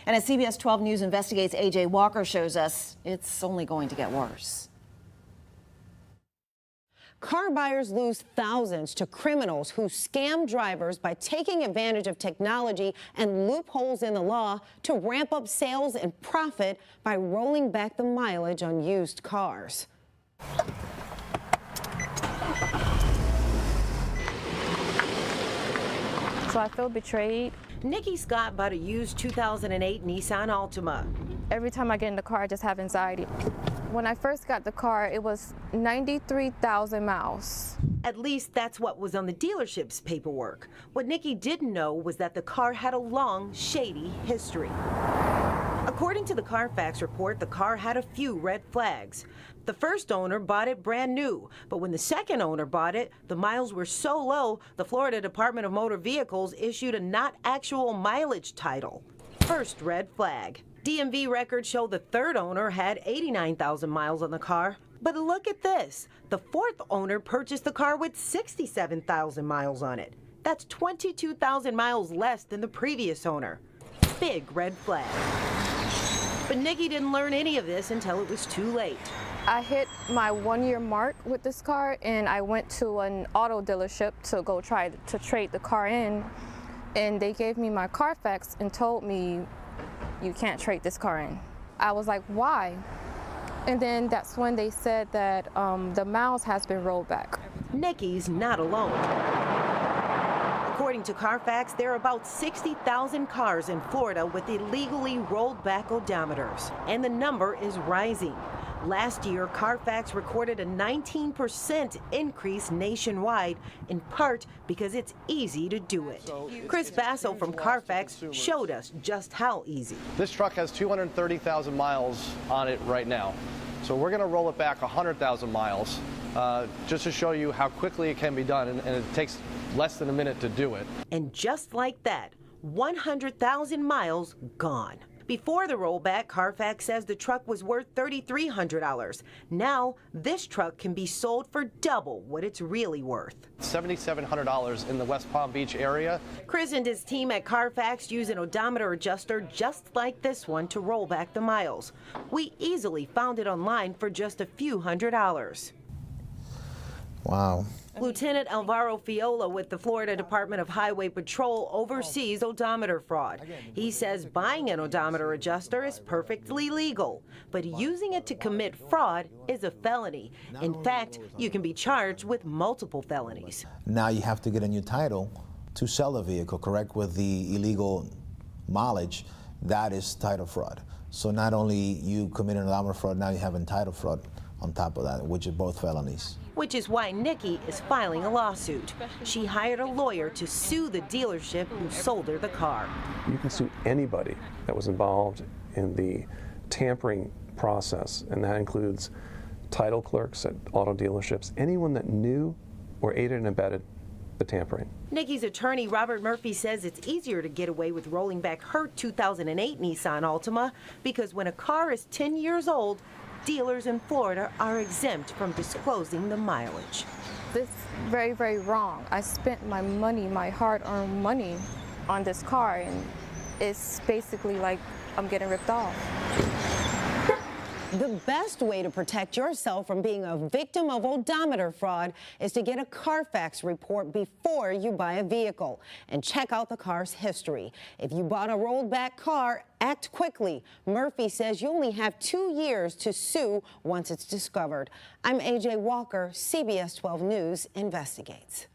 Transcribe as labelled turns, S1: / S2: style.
S1: And as CBS 12 News investigates, AJ Walker shows us it's only going to get worse.
S2: Car buyers lose thousands to criminals who scam drivers by taking advantage of technology and loopholes in the law to ramp up sales and profit by rolling back the mileage on used cars.
S3: So I feel betrayed.
S1: Nikki Scott bought a used 2008 Nissan Altima.
S3: Every time I get in the car, I just have anxiety. When I first got the car, it was 93,000 miles.
S1: At least that's what was on the dealership's paperwork. What Nikki didn't know was that the car had a long, shady history. According to the Carfax report, the car had a few red flags. The first owner bought it brand new, but when the second owner bought it, the miles were so low, the Florida Department of Motor Vehicles issued a not actual mileage title. First red flag. DMV records show the third owner had 89,000 miles on the car. But look at this. The fourth owner purchased the car with 67,000 miles on it. That's 22,000 miles less than the previous owner. Big red flag. But Nikki didn't learn any of this until it was too late.
S3: I hit my 1-year mark with this car, and I went to an auto dealership to go try to trade the car in, and they gave me my Carfax and told me, you can't trade this car in. I was like, why? And then that's when they said that the miles has been rolled back.
S1: Nikki's not alone. According to Carfax, there are about 60,000 cars in Florida with illegally rolled back odometers, and the number is rising. Last year, Carfax recorded a 19% increase nationwide, in part because it's easy to do it. Chris Basso from Carfax showed us just how easy.
S4: This truck has 230,000 miles on it right now. So we're going to roll it back 100,000 miles just to show you how quickly it can be done, and it takes less than a minute to do it.
S1: And just like that, 100,000 miles gone. Before the rollback, Carfax says the truck was worth $3,300. Now, this truck can be sold for double what it's really worth.
S4: $7,700 in the West Palm Beach area.
S1: Chris and his team at Carfax use an odometer adjuster just like this one to roll back the miles. We easily found it online for just a few $100s.
S5: Wow.
S1: Lieutenant Alvaro Fiola with the Florida Department of Highway Patrol oversees odometer fraud. He says buying an odometer adjuster is perfectly legal, but using it to commit fraud is a felony. In fact, you can be charged with multiple felonies.
S5: Now you have to get a new title to sell the vehicle, correct, with the illegal mileage. That is title fraud. So not only you commit an odometer fraud, now you have title fraud on top of that, which are both felonies.
S1: Which is why Nikki is filing a lawsuit. She hired a lawyer to sue the dealership who sold her the car.
S6: You can sue anybody that was involved in the tampering process, and that includes title clerks at auto dealerships, anyone that knew or aided and abetted the tampering.
S1: Nikki's attorney, Robert Murphy, says it's easier to get away with rolling back her 2008 Nissan Altima because when a car is 10 years old, dealers in Florida are exempt from disclosing the mileage.
S3: This is very, very wrong. I spent my money, my hard-earned money on this car, and it's basically like I'm getting ripped off.
S2: The best way to protect yourself from being a victim of odometer fraud is to get a Carfax report before you buy a vehicle and check out the car's history. If you bought a rolled back car, act quickly. Murphy says you only have 2 years to sue once it's discovered. I'm AJ Walker, CBS 12 News investigates.